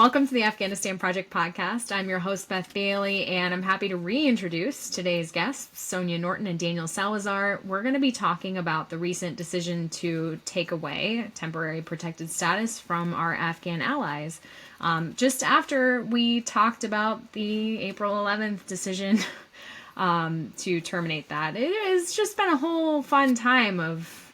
Welcome to the Afghanistan Project podcast. I'm your host, Beth Bailey, and I'm happy to reintroduce today's guests, Sonia Norton and Daniel Salazar. We're going to be talking about the recent decision to take away temporary protected status from our Afghan allies. Just after we talked about the April 11th decision to terminate that, it has just been a whole fun time of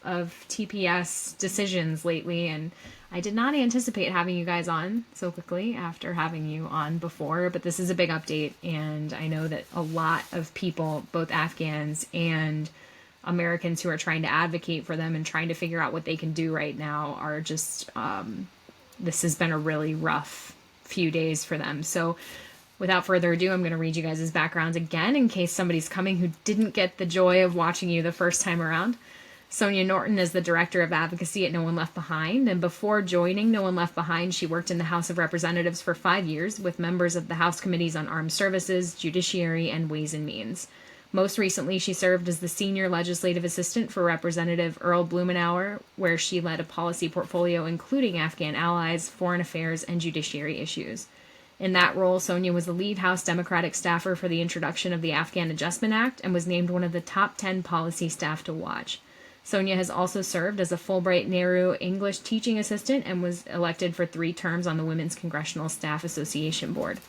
TPS decisions lately, and I did not anticipate having you guys on so quickly after having you on before, but this is a big update, and I know that a lot of people, both Afghans and Americans who are trying to advocate for them and trying to figure out what they can do right now, are just, this has been a really rough few days for them. So without further ado, I'm going to read you guys' backgrounds again in case somebody's coming who didn't get the joy of watching you the first time around. Sonia Norton is the Director of Advocacy at No One Left Behind, and before joining No One Left Behind, she worked in the House of Representatives for 5 years with members of the House Committees on Armed Services, Judiciary, and Ways and Means. Most recently, she served as the Senior Legislative Assistant for Representative Earl Blumenauer, where she led a policy portfolio including Afghan allies, foreign affairs, and judiciary issues. In that role, Sonia was the lead House Democratic staffer for the introduction of the Afghan Adjustment Act and was named one of the top 10 policy staff to watch. Sonia has also served as a Fulbright-Nehru English teaching assistant and was elected for 3 terms on the Women's Congressional Staff Association Board.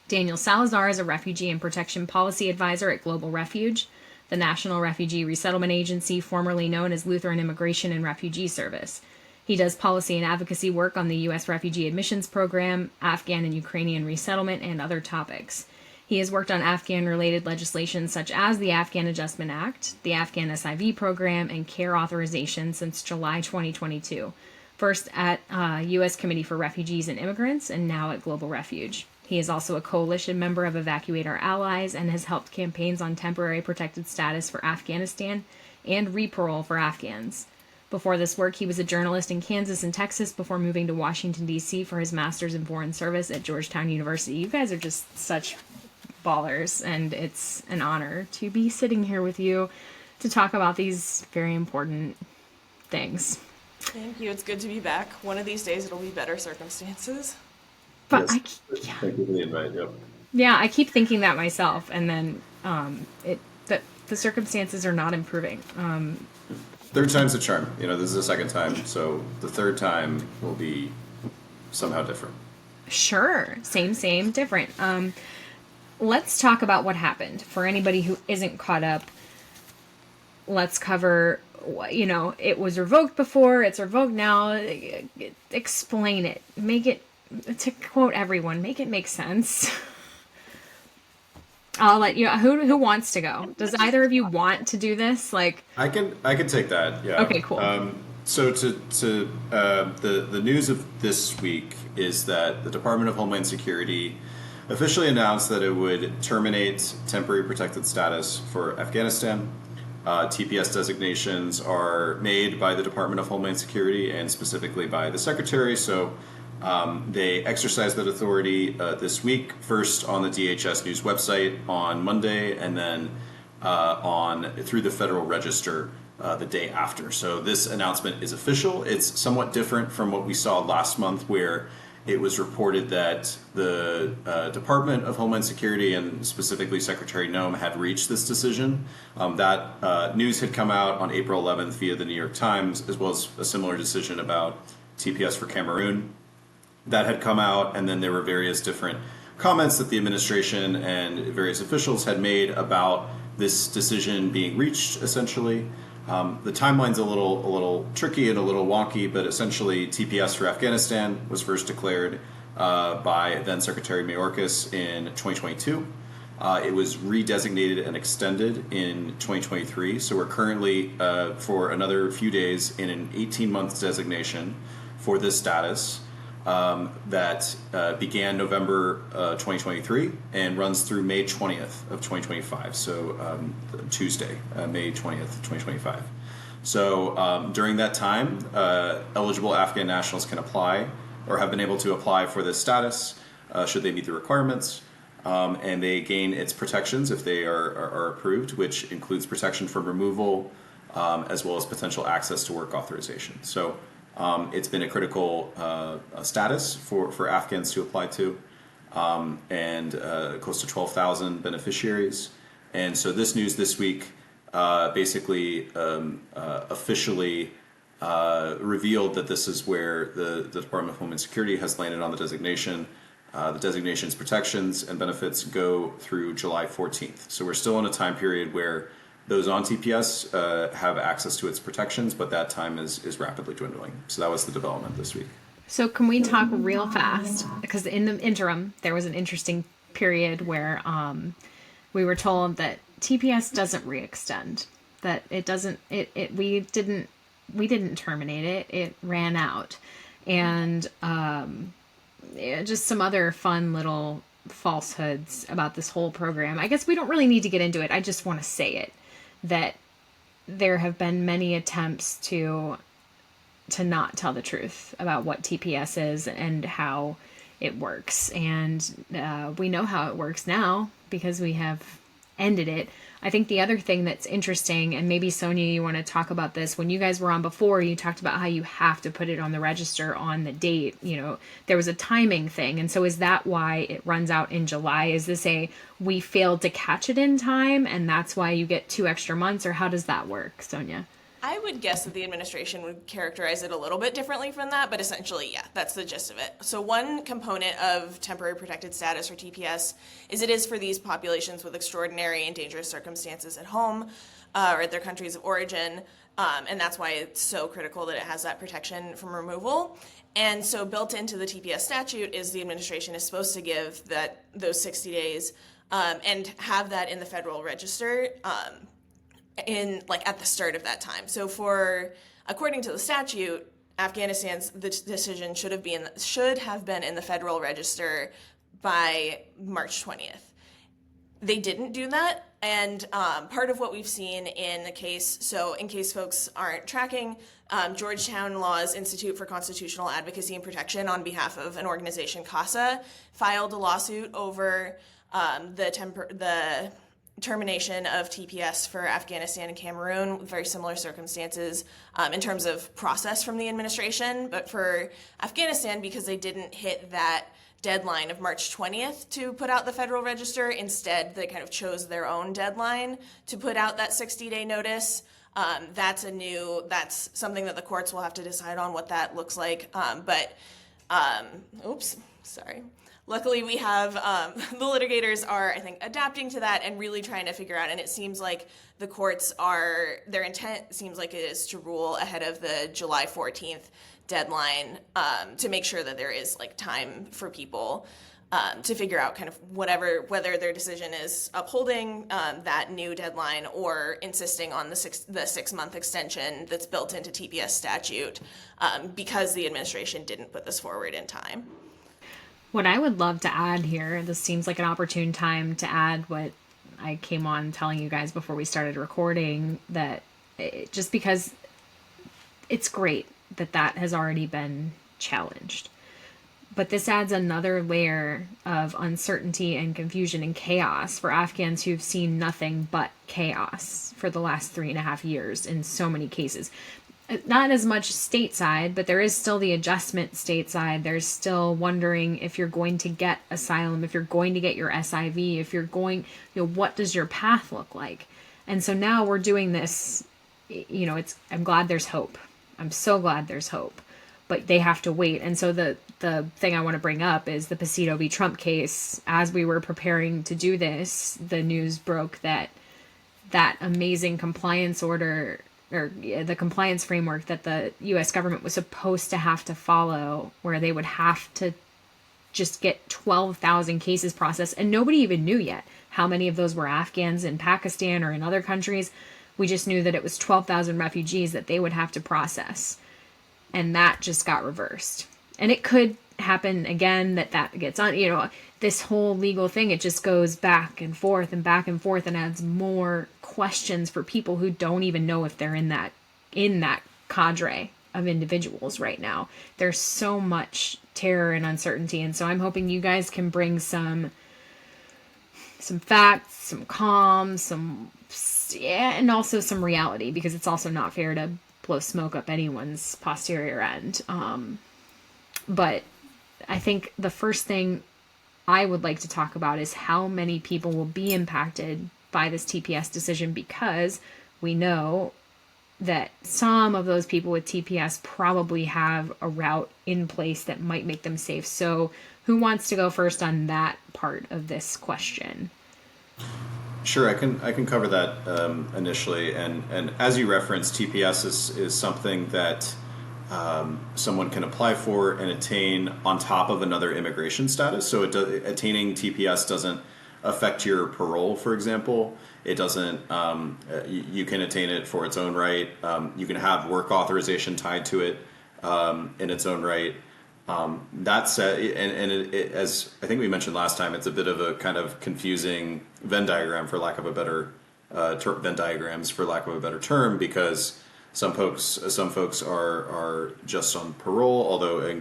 Daniel Salazar is a refugee and protection policy advisor at Global Refuge, the National Refugee Resettlement Agency, formerly known as Lutheran Immigration and Refugee Service. He does policy and advocacy work on the U.S. Refugee Admissions Program, Afghan and Ukrainian resettlement, and other topics. He has worked on Afghan-related legislation such as the Afghan Adjustment Act, the Afghan SIV program, and care authorization since July 2022, first at U.S. Committee for Refugees and Immigrants, and now at Global Refuge. He is also a coalition member of Evacuate Our Allies and has helped campaigns on temporary protected status for Afghanistan and reparole for Afghans. Before this work, he was a journalist in Kansas and Texas before moving to Washington, D.C. for his master's in foreign service at Georgetown University. You guys are just such ballers, and it's an honor to be sitting here with you to talk about these very important things. Thank you. It's good to be back. One of these days it'll be better circumstances. But yes. Thank you for the invite. Yep. Yeah, I keep thinking that myself, and then the circumstances are not improving. Third time's a charm. This is the second time, so the third time will be somehow different. Sure. Same, different. Let's talk about what happened. For anybody who isn't caught up, let's cover, it was revoked before, it's revoked now. Explain it. Make it, to quote everyone, make it make sense. I'll let you, who wants to go? Does either of you want to do this? I can take that, yeah. Okay, cool. So the news of this week is that the Department of Homeland Security officially announced that it would terminate temporary protected status for Afghanistan. TPS designations are made by the Department of Homeland Security and specifically by the Secretary, so they exercised that authority this week, first on the DHS News website on Monday, and then through the Federal Register the day after. So this announcement is official. It's somewhat different from what we saw last month, where it was reported that the Department of Homeland Security and specifically Secretary Noem had reached this decision. That news had come out on April 11th via the New York Times, as well as a similar decision about TPS for Cameroon. That had come out, and then there were various different comments that the administration and various officials had made about this decision being reached, essentially. The timeline's a little tricky and a little wonky, but essentially TPS for Afghanistan was first declared by then Secretary Mayorkas in 2022. It was redesignated and extended in 2023, so we're currently, for another few days, in an 18-month designation for this status that began November 2023 and runs through May 20th of 2025, so Tuesday, May 20th, 2025. So during that time, eligible Afghan nationals can apply or have been able to apply for this status should they meet the requirements, and they gain its protections if they are approved, which includes protection from removal as well as potential access to work authorization. So It's been a critical status for Afghans to apply to, and close to 12,000 beneficiaries. And so this news this week basically officially revealed that this is where the Department of Homeland Security has landed on the designation. The designation's protections and benefits go through July 14th. So we're still in a time period where those on TPS have access to its protections, but that time is rapidly dwindling. So that was the development this week. So can we talk real fast? Because in the interim, there was an interesting period where we were told that TPS doesn't re-extend, that it doesn't, we didn't terminate it, it ran out. And just some other fun little falsehoods about this whole program. I guess we don't really need to get into it. I just want to say it, that there have been many attempts to not tell the truth about what TPS is and how it works. And we know how it works now because we have ended it. I think the other thing that's interesting, and maybe Sonia, you want to talk about this, when you guys were on before, you talked about how you have to put it on the register on the date. There was a timing thing. And so is that why it runs out in July? Is this we failed to catch it in time and that's why you get 2 extra months, or how does that work, Sonia? I would guess that the administration would characterize it a little bit differently from that, but essentially, yeah, that's the gist of it. So one component of temporary protected status, or TPS, is it is for these populations with extraordinary and dangerous circumstances at home or at their countries of origin, and that's why it's so critical that it has that protection from removal. And so built into the TPS statute is the administration is supposed to give those 60 days and have that in the Federal Register at the start of that time. So according to the statute, Afghanistan's decision should have been in the Federal Register by March 20th. They didn't do that, and part of what we've seen in the case, so in case folks aren't tracking, Georgetown Law's Institute for Constitutional Advocacy and Protection, on behalf of an organization, CASA, filed a lawsuit over the termination of TPS for Afghanistan and Cameroon with very similar circumstances in terms of process from the administration. But for Afghanistan, because they didn't hit that deadline of March 20th to put out the Federal Register, instead they kind of chose their own deadline to put out that 60-day notice. That's something that the courts will have to decide on what that looks like. Luckily, we have the litigators are, I think, adapting to that and really trying to figure out. And it seems like the courts their intent seems like it is to rule ahead of the July 14th deadline to make sure that there is time for people to figure out kind of whether their decision is upholding that new deadline or insisting on the 6-month extension that's built into TPS statute because the administration didn't put this forward in time. What I would love to add here, this seems like an opportune time to add what I came on telling you guys before we started recording, that just because it's great that has already been challenged. But this adds another layer of uncertainty and confusion and chaos for Afghans who've seen nothing but chaos for the last 3.5 years in so many cases. Not as much stateside, but there is still the adjustment stateside. There's still wondering if you're going to get asylum, if you're going to get your SIV, if you're going, what does your path look like? And so now we're doing this, I'm glad there's hope. I'm so glad there's hope, but they have to wait. And so the thing I want to bring up is the Pasito v. Trump case. As we were preparing to do this, the news broke that amazing compliance order, or the compliance framework that the U.S. government was supposed to have to follow, where they would have to just get 12,000 cases processed. And nobody even knew yet how many of those were Afghans in Pakistan or in other countries. We just knew that it was 12,000 refugees that they would have to process. And that just got reversed. And it could happen again that gets on, this whole legal thing, it just goes back and forth and adds more questions for people who don't even know if they're in that cadre of individuals right now. There's so much terror and uncertainty. And so I'm hoping you guys can bring some facts, some calm, and also some reality, because it's also not fair to blow smoke up anyone's posterior end. But I think the first thing I would like to talk about is how many people will be impacted by this TPS decision, because we know that some of those people with TPS probably have a route in place that might make them safe. So who wants to go first on that part of this question? Sure, I can cover that initially, and as you referenced, TPS is something that someone can apply for and attain on top of another immigration status. So attaining TPS doesn't affect your parole, for example. It doesn't. You can attain it for its own right. You can have work authorization tied to it in its own right. That said, as I think we mentioned last time, it's a bit of a kind of confusing Venn diagram, for lack of a better Venn diagrams, for lack of a better term, because some folks are just on parole, although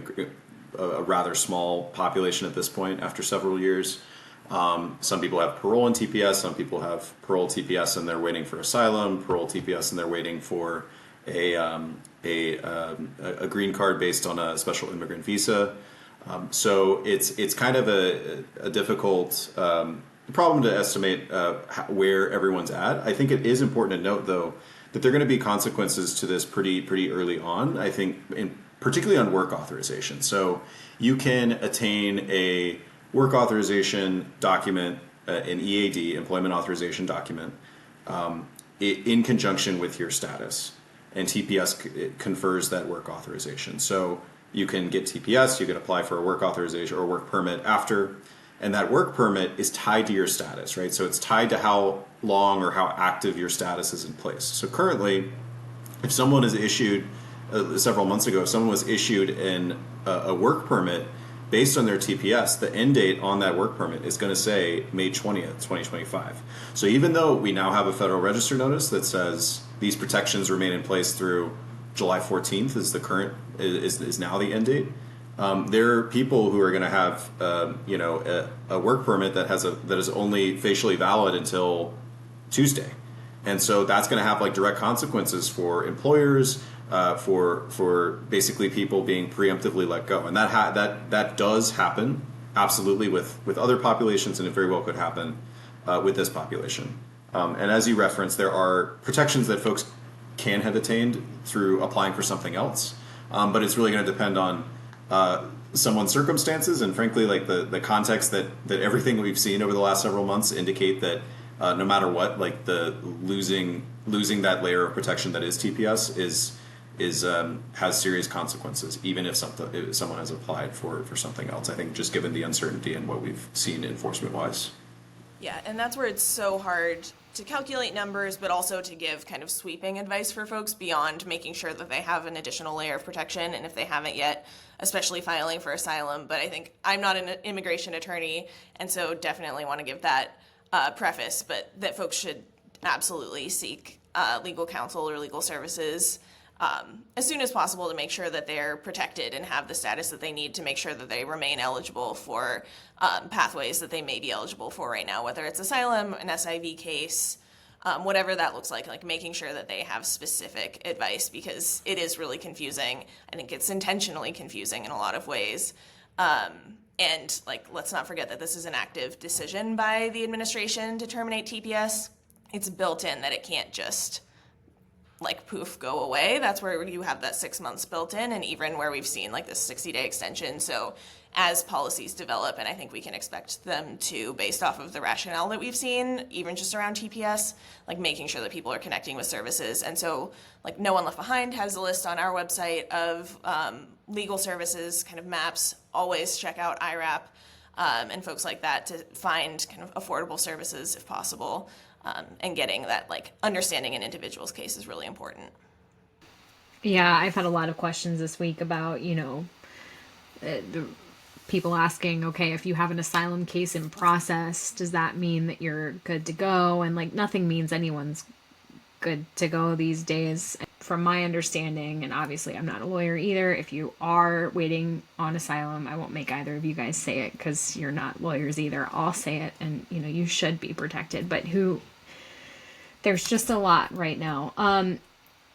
a rather small population at this point after several years. Some people have parole and TPS. Some people have parole TPS and they're waiting for asylum, parole TPS and they're waiting for a green card based on a special immigrant visa. So it's kind of a difficult problem to estimate where everyone's at. I think it is important to note, though, that there are going to be consequences to this pretty early on. I think, particularly on work authorization. So you can attain a work authorization document, an EAD, employment authorization document, in conjunction with your status. And TPS confers that work authorization. So you can get TPS, you can apply for a work authorization or a work permit after, and that work permit is tied to your status, right? So it's tied to how long or how active your status is in place. So currently, if someone is issued, several months ago, if someone was issued a work permit based on their TPS, the end date on that work permit is going to say May 20th, 2025. So even though we now have a Federal Register notice that says these protections remain in place through July 14th is now the end date, there are people who are going to have a work permit that is only facially valid until Tuesday, and so that's going to have like direct consequences for employers, for basically people being preemptively let go, and that does happen absolutely with other populations, and it very well could happen with this population. And as you referenced, there are protections that folks can have attained through applying for something else, but it's really going to depend on someone's circumstances, and frankly, like the context that everything we've seen over the last several months indicate that no matter what, like the losing that layer of protection that is TPS has serious consequences, even if someone has applied for something else. I think just given the uncertainty and what we've seen enforcement wise. Yeah, and that's where it's so hard to calculate numbers, but also to give kind of sweeping advice for folks beyond making sure that they have an additional layer of protection, and if they haven't yet, especially filing for asylum. But I think I'm not an immigration attorney, and so definitely want to give that preface, but that folks should absolutely seek legal counsel or legal services as soon as possible to make sure that they're protected and have the status that they need to make sure that they remain eligible for pathways that they may be eligible for right now, whether it's asylum, an SIV case, whatever that looks like making sure that they have specific advice, because it is really confusing. I think it's intentionally confusing in a lot of ways. And let's not forget that this is an active decision by the administration to terminate TPS. It's built in that it can't just poof, go away. That's where you have that 6 months built in, and even where we've seen this 60-day extension. So as policies develop, and I think we can expect them to, based off of the rationale that we've seen, even just around TPS, making sure that people are connecting with services. And so No One Left Behind has a list on our website of legal services, kind of maps. Always check out IRAP and folks like that to find kind of affordable services if possible. And getting that understanding an individual's case is really important. Yeah, I've had a lot of questions this week about, the people asking, okay, if you have an asylum case in process, does that mean that you're good to go? And nothing means anyone's good to go these days. From my understanding, and obviously I'm not a lawyer either, if you are waiting on asylum, I won't make either of you guys say it because you're not lawyers either. I'll say it, and you should be protected. But there's just a lot right now.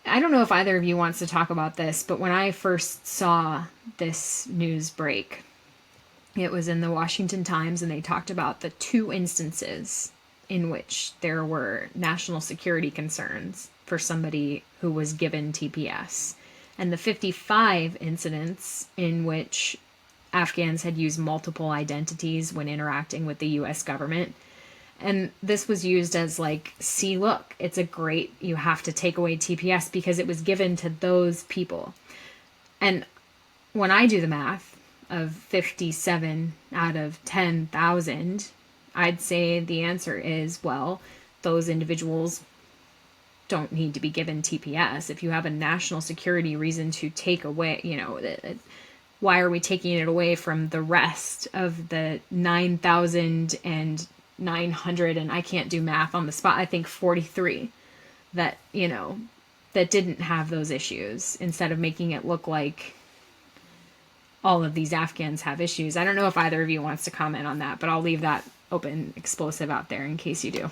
I don't know if either of you wants to talk about this, but when I first saw this news break, it was in the Washington Times, and they talked about the 2 instances in which there were national security concerns for somebody who was given TPS, and the 55 incidents in which Afghans had used multiple identities when interacting with the U.S. government. And this was used as like, see, look, it's a great, you have to take away TPS because it was given to those people. And when I do the math of 57 out of 10,000, I'd say the answer is, well, those individuals don't need to be given TPS. If you have a national security reason to take away, why are we taking it away from the rest of the 9,900, and I can't do math on the spot, I think 43 that, that didn't have those issues, instead of making it look like all of these Afghans have issues. I don't know if either of you wants to comment on that, but I'll leave that open explosive out there in case you do.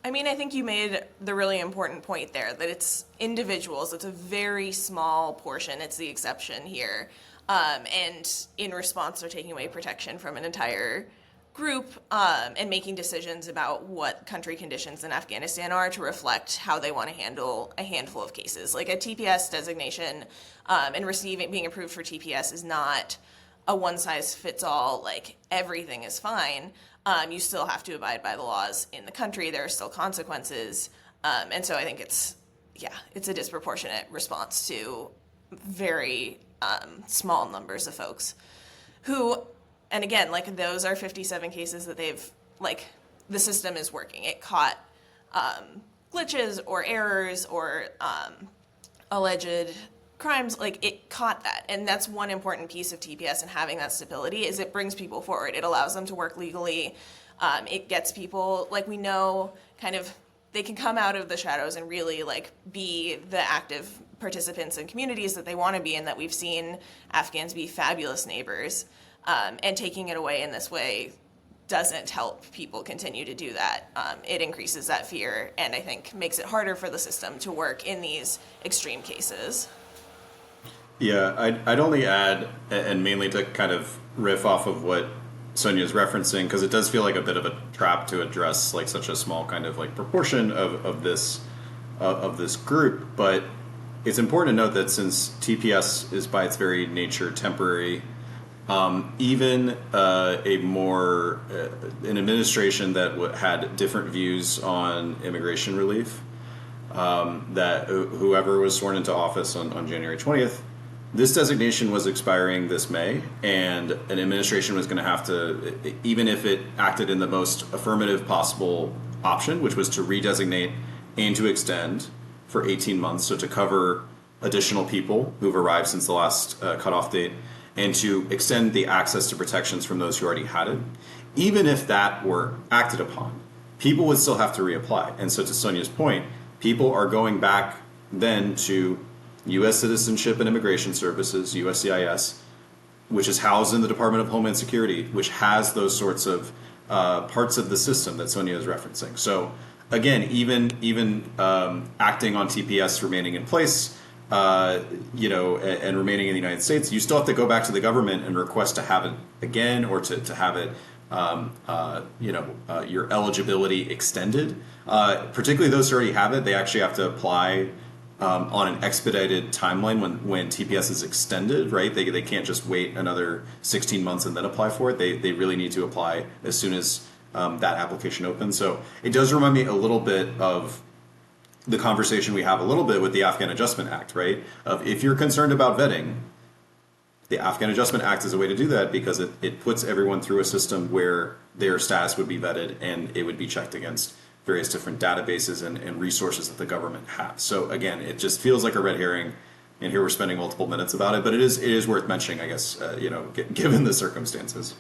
I mean, I think you made the really important point there, that it's individuals. It's a very small portion. It's the exception here. And in response, they're taking away protection from an entire group and making decisions about what country conditions in Afghanistan are to reflect how they want to handle a handful of cases. Like a TPS designation and being approved for TPS is not a one-size-fits-all, like everything is fine. You still have to abide by the laws in the country. There are still consequences. And so I think it's a disproportionate response to very small numbers of folks who, and again, like those are 57 cases that they've, like, the system is working. It caught glitches or errors or alleged crimes, like it caught that. And that's one important piece of TPS and having that stability is it brings people forward. It allows them to work legally. It gets people, like, we know kind of they can come out of the shadows and really like be the active participants in communities that they want to be in, that we've seen Afghans be fabulous neighbors. And taking it away in this way doesn't help people continue to do that. It increases that fear and I think makes it harder for the system to work in these extreme cases. Yeah, I'd only add, and mainly to kind of riff off of what Sonia is referencing, because it does feel like a bit of a trap to address like such a small kind of like proportion of this group. But it's important to note that since TPS is by its very nature temporary, even an administration that had different views on immigration relief, that whoever was sworn into office on January 20th, this designation was expiring this May, and an administration was going to have to, even if it acted in the most affirmative possible option, which was to redesignate and to extend for 18 months, so to cover additional people who've arrived since the last cutoff date, and to extend the access to protections from those who already had it. Even if that were acted upon, people would still have to reapply. And so to Sonia's point, people are going back then to U.S. Citizenship and Immigration Services, USCIS, which is housed in the Department of Homeland Security, which has those sorts of parts of the system that Sonia is referencing. So again, even acting on TPS remaining in place, and remaining in the United States, you still have to go back to the government and request to have it again, or to have it, your eligibility extended. Particularly those who already have it, they actually have to apply on an expedited timeline when TPS is extended, right? They can't just wait another 16 months and then apply for it. They really need to apply as soon as that application opens. So it does remind me a little bit of the conversation we have a little bit with the Afghan Adjustment Act, right? Of if you're concerned about vetting, the Afghan Adjustment Act is a way to do that, because it puts everyone through a system where their status would be vetted and it would be checked against various different databases and resources that the government has. So again, it just feels like a red herring, and here we're spending multiple minutes about it, but it is worth mentioning, I guess, given the circumstances.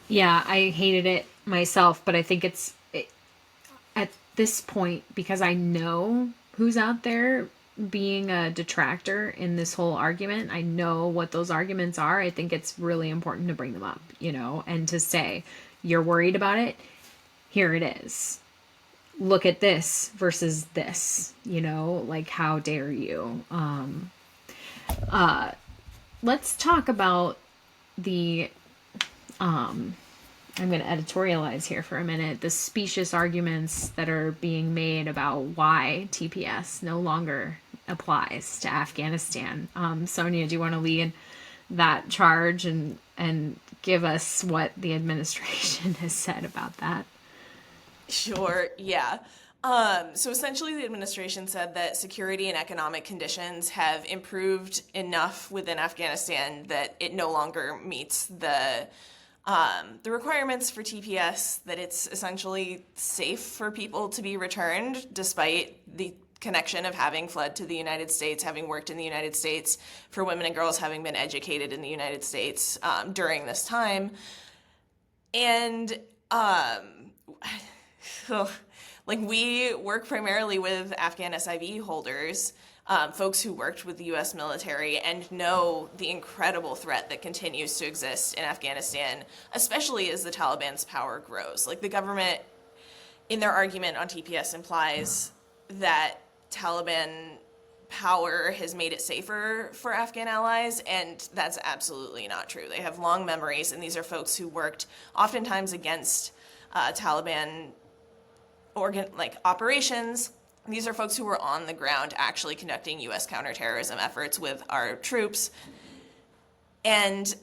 Yeah, I hated it myself, but I think it's at this point, because I know who's out there being a detractor in this whole argument. I know what those arguments are. I think it's really important to bring them up, and to say, you're worried about it. Here it is. look at this versus this, like, how dare you? Let's talk about the, I'm going to editorialize here for a minute, the specious arguments that are being made about why TPS no longer applies to Afghanistan. Sonia, do you want to lead that charge and give us what the administration has said about that? Sure, yeah. So essentially, the administration said that security and economic conditions have improved enough within Afghanistan that it no longer meets the requirements for TPS, that it's essentially safe for people to be returned despite the connection of having fled to the United States, having worked in the United States, for women and girls having been educated in the United States during this time. And we work primarily with Afghan SIV holders, folks who worked with the U.S. military and know the incredible threat that continues to exist in Afghanistan, especially as the Taliban's power grows. Like, the government, in their argument on TPS, implies that Taliban power has made it safer for Afghan allies, and that's absolutely not true. They have long memories, and these are folks who worked oftentimes against Taliban operations. These are folks who were on the ground actually conducting U.S. counterterrorism efforts with our troops. And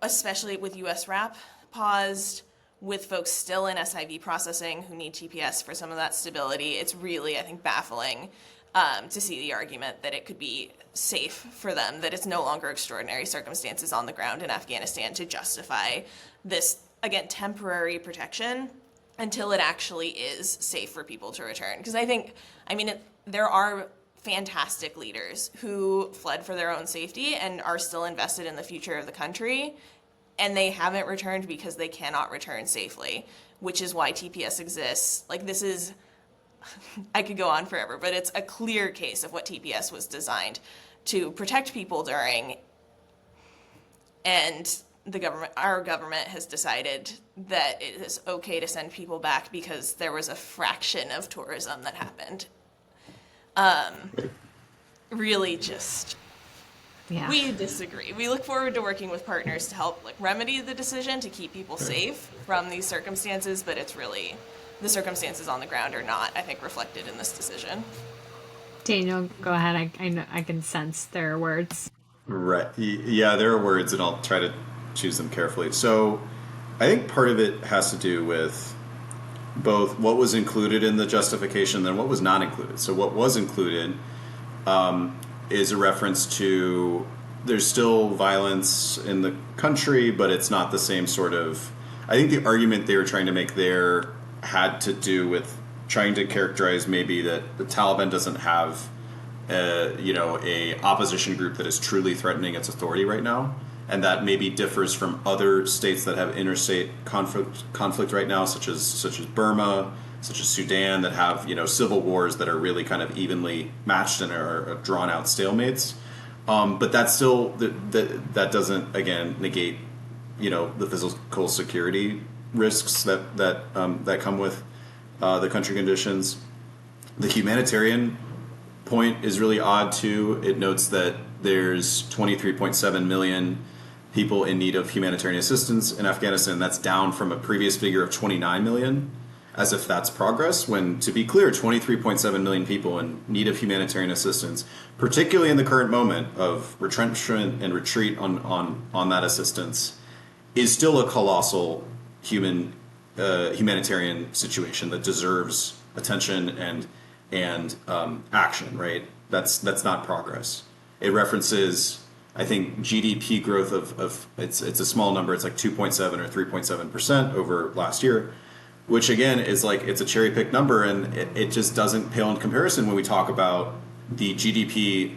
especially with U.S. RAP paused, with folks still in SIV processing who need TPS for some of that stability, it's really, I think, baffling to see the argument that it could be safe for them, that it's no longer extraordinary circumstances on the ground in Afghanistan to justify this, again, temporary protection until it actually is safe for people to return. Because there are fantastic leaders who fled for their own safety and are still invested in the future of the country, and they haven't returned because they cannot return safely, which is why TPS exists. This is, I could go on forever, but it's a clear case of what TPS was designed to protect people during, and our government has decided that it is okay to send people back because there was a fraction of tourism that happened. Really just, Yeah. We disagree. We look forward to working with partners to help remedy the decision to keep people safe from these circumstances, but it's really, the circumstances on the ground are not, I think, reflected in this decision. Daniel, go ahead. I know, I can sense there are words. Right. Yeah, there are words, and I'll try to choose them carefully. So I think part of it has to do with both what was included in the justification and what was not included. So what was included is a reference to there's still violence in the country, but it's not the same sort of... I think the argument they were trying to make there had to do with trying to characterize maybe that the Taliban doesn't have a opposition group that is truly threatening its authority right now, and that maybe differs from other states that have interstate conflict right now, such as Burma, such as Sudan, that have civil wars that are really kind of evenly matched and are drawn out stalemates. But that still that doesn't again negate the physical security risks that come with the country conditions. The humanitarian point is really odd too. It notes that there's 23.7 million people in need of humanitarian assistance in Afghanistan. That's down from a previous figure of 29 million, as if that's progress, when, to be clear, 23.7 million people in need of humanitarian assistance, particularly in the current moment of retrenchment and retreat on that assistance, is still a colossal humanitarian situation that deserves attention and action, right? That's not progress. It references, I think, GDP growth of it's a small number. It's like 2.7 or 3.7% over last year, which again is it's a cherry picked number, and it just doesn't pale in comparison when we talk about the GDP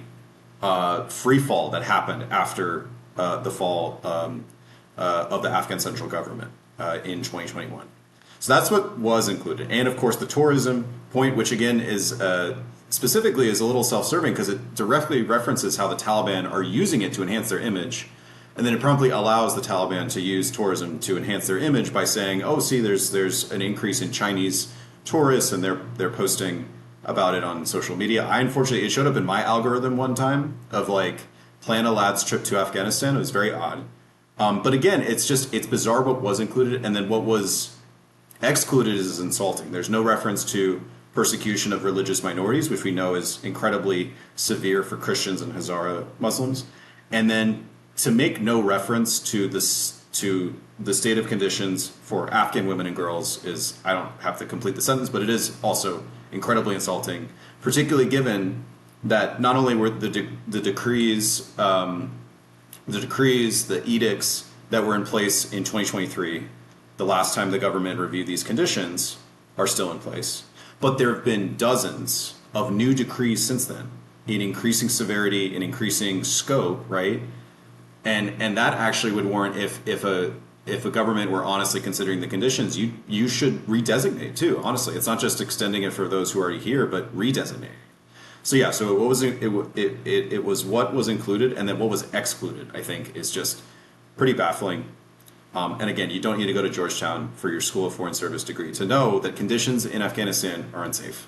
free fall that happened after the fall of the Afghan central government in 2021. So that's what was included, and of course the tourism point, which again is specifically is a little self-serving because it directly references how the Taliban are using it to enhance their image. And then it promptly allows the Taliban to use tourism to enhance their image by saying, oh, see, there's an increase in Chinese tourists, and they're posting about it on social media. Unfortunately, it showed up in my algorithm one time of like, plan a lad's trip to Afghanistan. It was very odd. But again, it's bizarre what was included, and then what was excluded is insulting. There's no reference to persecution of religious minorities, which we know is incredibly severe for Christians and Hazara Muslims. And then to make no reference to the state of conditions for Afghan women and girls is, I don't have to complete the sentence, but it is also incredibly insulting, particularly given that not only were the decrees, the edicts that were in place in 2023, the last time the government reviewed these conditions, are still in place. But there have been dozens of new decrees since then, in increasing severity, in increasing scope, right? And that actually would warrant, if a government were honestly considering the conditions, you should redesignate too. Honestly, it's not just extending it for those who are already here, but redesignate. So yeah, so what was it was what was included, and then what was excluded, I think, is just pretty baffling. And again, you don't need to go to Georgetown for your School of Foreign Service degree to know that conditions in Afghanistan are unsafe.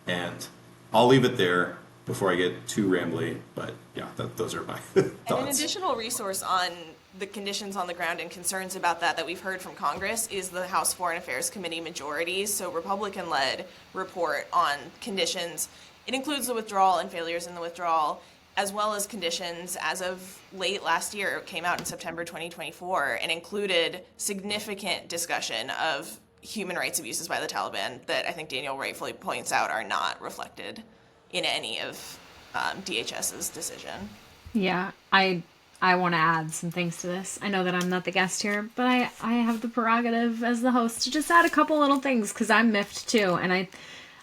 And I'll leave it there before I get too rambly, but yeah, those are my thoughts. And an additional resource on the conditions on the ground and concerns about that we've heard from Congress is the House Foreign Affairs Committee majorities, so Republican-led report on conditions. It includes the withdrawal and failures in the withdrawal, as well as conditions as of late last year. It came out in September 2024 and included significant discussion of human rights abuses by the Taliban that I think Daniel rightfully points out are not reflected in any of DHS's decision. Yeah, I want to add some things to this. I know that I'm not the guest here, but I have the prerogative as the host to just add a couple little things because I'm miffed too, and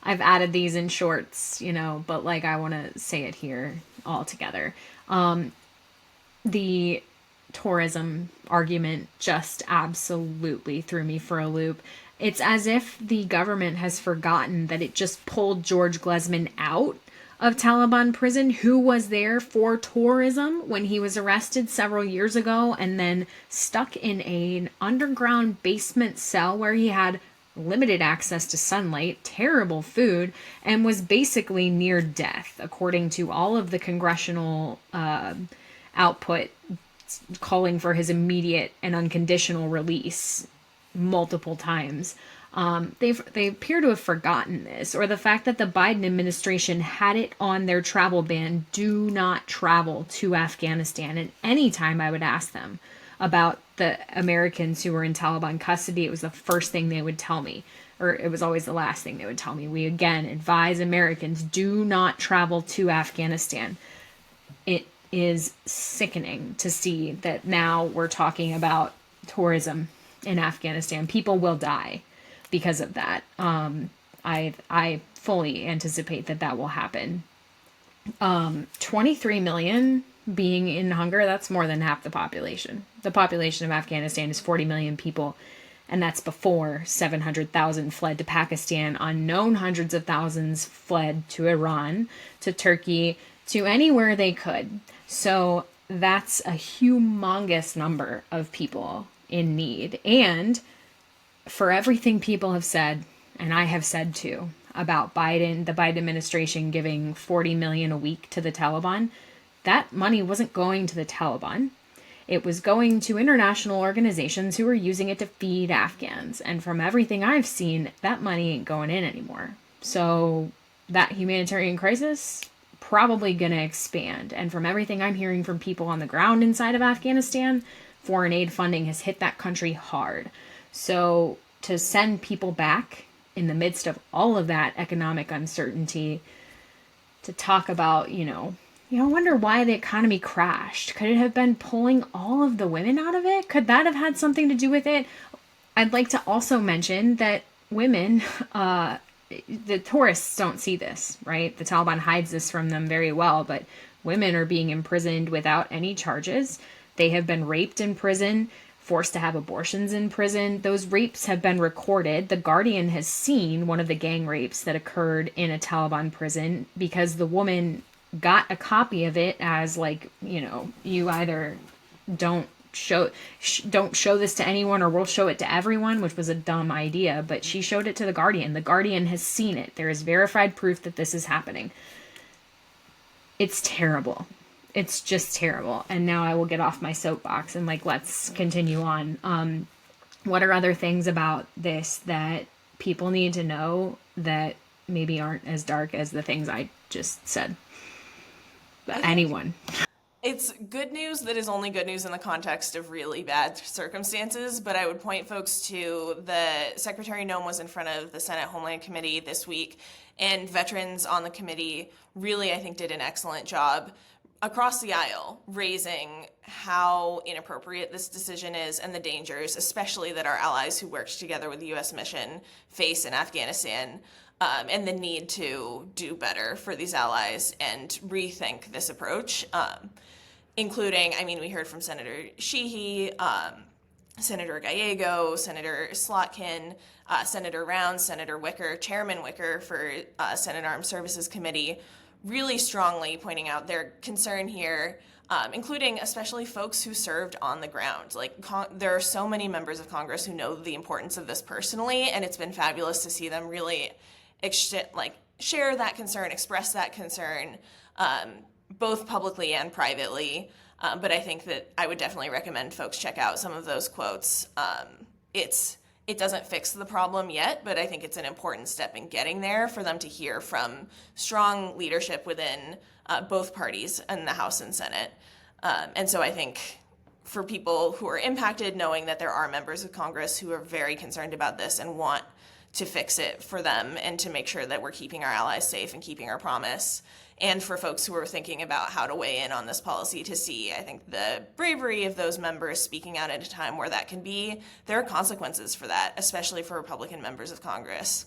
I've added these in shorts, but like I want to say it here all together. The tourism argument just absolutely threw me for a loop. It's as if the government has forgotten that it just pulled George Glesman out of Taliban prison, who was there for tourism when he was arrested several years ago and then stuck in an underground basement cell where he had limited access to sunlight, terrible food, and was basically near death, according to all of the congressional output calling for his immediate and unconditional release multiple times. They appear to have forgotten this, or the fact that the Biden administration had it on their travel ban: do not travel to Afghanistan. And anytime I would ask them about the Americans who were in Taliban custody, it was the first thing they would tell me, or it was always the last thing they would tell me. We again advise Americans, do not travel to Afghanistan. It is sickening to see that now we're talking about tourism in Afghanistan. People will die because of that. I fully anticipate that will happen. 23 million being in hunger, that's more than half the population. The population of Afghanistan is 40 million people, and that's before 700,000 fled to Pakistan. Unknown hundreds of thousands fled to Iran, to Turkey, to anywhere they could. So that's a humongous number of people in need. And for everything people have said, and I have said too, about the Biden administration giving 40 million a week to the Taliban, that money wasn't going to the Taliban. It was going to international organizations who were using it to feed Afghans. And from everything I've seen, that money ain't going in anymore. So that humanitarian crisis probably going to expand. And from everything I'm hearing from people on the ground inside of Afghanistan, foreign aid funding has hit that country hard. So to send people back in the midst of all of that economic uncertainty, to talk about, I wonder why the economy crashed. Could it have been pulling all of the women out of it? Could that have had something to do with it? I'd like to also mention that women, the tourists don't see this, right? The Taliban hides this from them very well, but women are being imprisoned without any charges. They have been raped in prison, forced to have abortions in prison. Those rapes have been recorded. The Guardian has seen one of the gang rapes that occurred in a Taliban prison because the woman got a copy of it as you either don't don't show this to anyone, or we'll show it to everyone, which was a dumb idea, but she showed it to the Guardian. The Guardian has seen it. There is verified proof that this is happening. It's terrible. It's just terrible. And now I will get off my soapbox and let's continue on. What are other things about this that people need to know that maybe aren't as dark as the things I just said? Anyone? It's good news that is only good news in the context of really bad circumstances, but I would point folks to the Secretary Noem was in front of the Senate Homeland Committee this week, and veterans on the committee really, I think, did an excellent job across the aisle raising how inappropriate this decision is and the dangers, especially that our allies who worked together with the U.S. mission face in Afghanistan. And the need to do better for these allies and rethink this approach, including, we heard from Senator Sheehy, Senator Gallego, Senator Slotkin, Senator Rounds, Senator Wicker, Chairman Wicker for Senate Armed Services Committee, really strongly pointing out their concern here, including especially folks who served on the ground. There are so many members of Congress who know the importance of this personally, and it's been fabulous to see them really share that concern, express that concern, both publicly and privately. But I think that I would definitely recommend folks check out some of those quotes. It doesn't fix the problem yet, but I think it's an important step in getting there for them to hear from strong leadership within both parties in the House and Senate. And so I think for people who are impacted, knowing that there are members of Congress who are very concerned about this and want to fix it for them and to make sure that we're keeping our allies safe and keeping our promise. And for folks who are thinking about how to weigh in on this policy to see, I think, the bravery of those members speaking out at a time where that can be, there are consequences for that, especially for Republican members of Congress.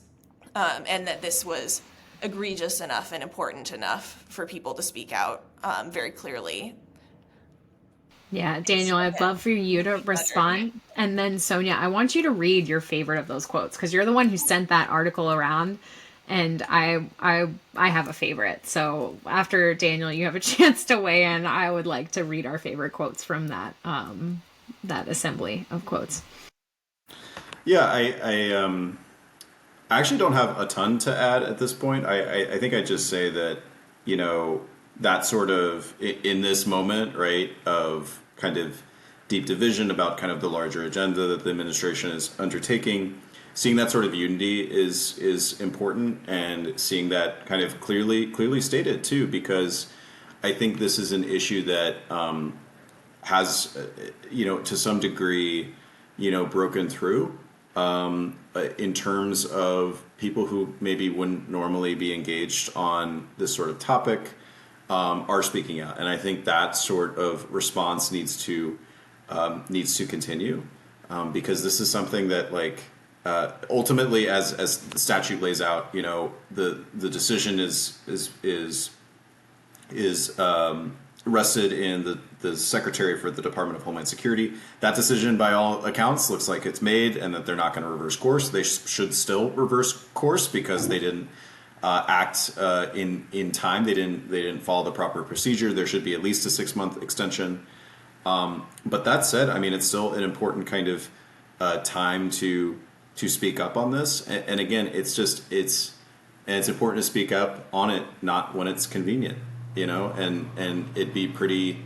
And that this was egregious enough and important enough for people to speak out very clearly. Yeah, Daniel, I'd love for you to respond. And then Sonia, I want you to read your favorite of those quotes, because you're the one who sent that article around, and I have a favorite. So after Daniel, you have a chance to weigh in. I would like to read our favorite quotes from that that assembly of quotes. Yeah, I actually don't have a ton to add at this point. I think I'd just say that, that sort of in this moment, right, of kind of deep division about kind of the larger agenda that the administration is undertaking, seeing that sort of unity is important, and seeing that kind of clearly stated too, because I think this is an issue that has, to some degree, broken through in terms of people who maybe wouldn't normally be engaged on this sort of topic. Are speaking out, and I think that sort of response needs to continue, because this is something that, ultimately, as the statute lays out, the decision is rested in the Secretary for the Department of Homeland Security. That decision, by all accounts, looks like it's made, and that they're not going to reverse course. They should still reverse course because they didn't act in time. They didn't follow the proper procedure. There should be at least a 6-month extension. But that said, it's still an important kind of time to speak up on this. And again, it's important to speak up on it, not when it's convenient, and it'd be pretty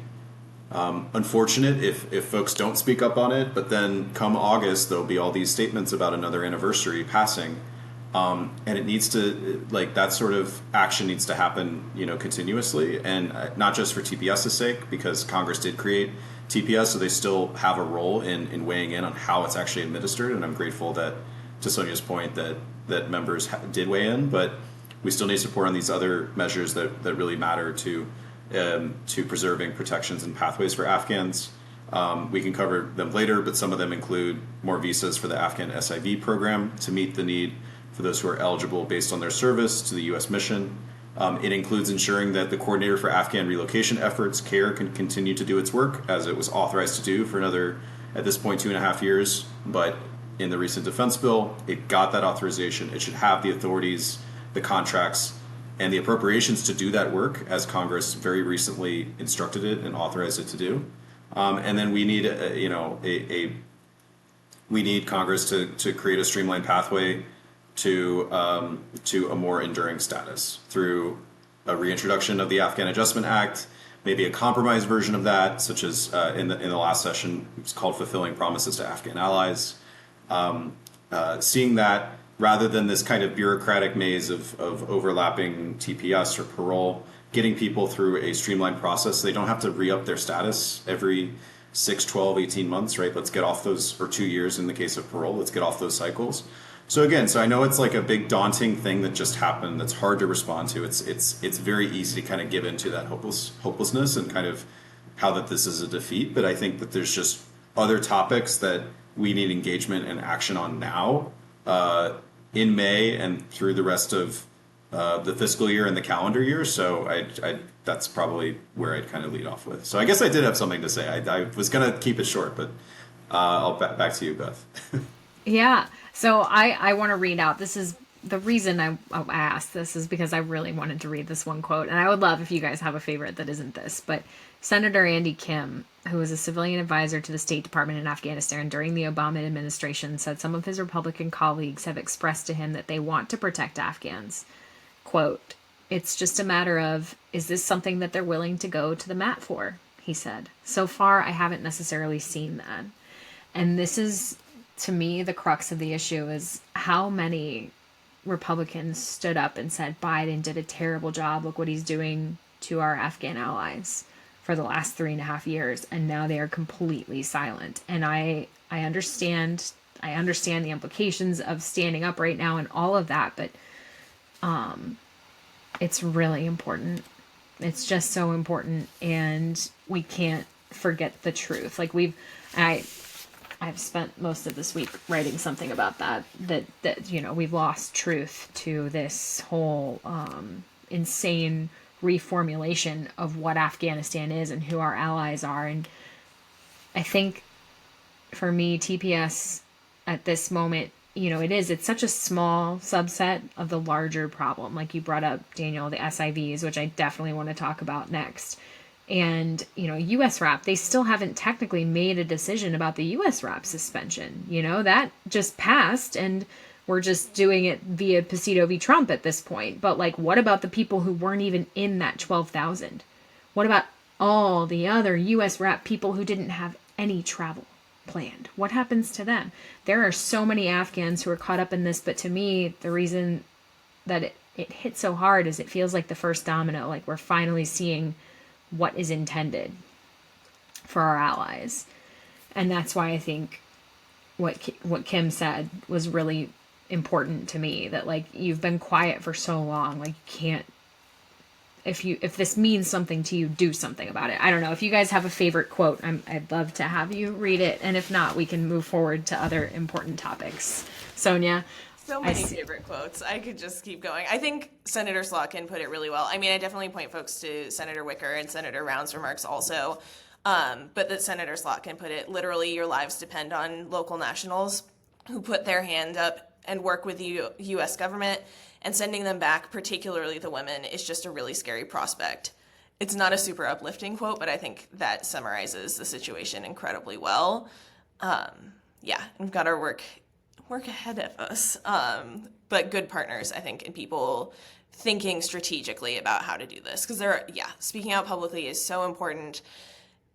unfortunate if folks don't speak up on it, but then come August, there'll be all these statements about another anniversary passing. And it needs to, that sort of action needs to happen, continuously, and not just for TPS's sake, because Congress did create TPS, so they still have a role in weighing in on how it's actually administered. And I'm grateful that, to Sonia's point, that members did weigh in, but we still need support on these other measures that really matter to preserving protections and pathways for Afghans. We can cover them later, but some of them include more visas for the Afghan SIV program to meet the need for those who are eligible based on their service to the U.S. mission. It includes ensuring that the Coordinator for Afghan Relocation Efforts, CARE, can continue to do its work as it was authorized to do for another, at this point, 2.5 years. But in the recent defense bill, it got that authorization. It should have the authorities, the contracts, and the appropriations to do that work, as Congress very recently instructed it and authorized it to do. And then we need we need Congress to create a streamlined pathway to a more enduring status through a reintroduction of the Afghan Adjustment Act, maybe a compromise version of that, such as in the last session, it was called Fulfilling Promises to Afghan Allies. Seeing that rather than this kind of bureaucratic maze of overlapping TPS or parole, getting people through a streamlined process. They don't have to re-up their status every 6, 12, 18 months, right? Let's get off those, or 2 years in the case of parole, let's get off those cycles. So again, I know it's like a big daunting thing that just happened that's hard to respond to. It's very easy to kind of give into that hopelessness and kind of how that this is a defeat. But I think that there's just other topics that we need engagement and action on now, in May and through the rest of the fiscal year and the calendar year. So I that's probably where I'd kind of lead off with. So I guess I did have something to say. I was going to keep it short, but I'll back to you, Beth. Yeah. So I want to read out. This is the reason I asked this is because I really wanted to read this one quote. And I would love if you guys have a favorite that isn't this. But Senator Andy Kim, who was a civilian advisor to the State Department in Afghanistan during the Obama administration, said some of his Republican colleagues have expressed to him that they want to protect Afghans. Quote, "It's just a matter of, is this something that they're willing to go to the mat for?" he said. So far, I haven't necessarily seen that. And this is, to me, the crux of the issue is how many Republicans stood up and said Biden did a terrible job. Look what he's doing to our Afghan allies for the last 3.5 years. And now they are completely silent. And I understand the implications of standing up right now and all of that, but it's really important. It's just so important, and we can't forget the truth. Like I've spent most of this week writing something about that we've lost truth to this whole insane reformulation of what Afghanistan is and who our allies are. And I think for me, TPS at this moment, it's such a small subset of the larger problem. Like you brought up, Daniel, the SIVs, which I definitely want to talk about next. And, USRAP, they still haven't technically made a decision about the USRAP suspension. That just passed, and we're just doing it via Pasito v. Trump at this point. But, what about the people who weren't even in that 12,000? What about all the other USRAP people who didn't have any travel planned? What happens to them? There are so many Afghans who are caught up in this, but to me, the reason that it hit so hard is it feels like the first domino. Like we're finally seeing what is intended for our allies. And that's why I think what Kim said was really important to me, that you've been quiet for so long, you can't, if this means something to you, do something about it. I don't know if you guys have a favorite quote. I'd love to have you read it, and if not, we can move forward to other important topics. Sonia. So many favorite quotes. I could just keep going. I think Senator Slotkin put it really well. I mean, I definitely point folks to Senator Wicker and Senator Round's remarks also. But that Senator Slotkin put it, literally, your lives depend on local nationals who put their hand up and work with the U.S. government, and sending them back, particularly the women, is just a really scary prospect. It's not a super uplifting quote, but I think that summarizes the situation incredibly well. We've got our work ahead of us, but good partners, I think, and people thinking strategically about how to do this. Because speaking out publicly is so important,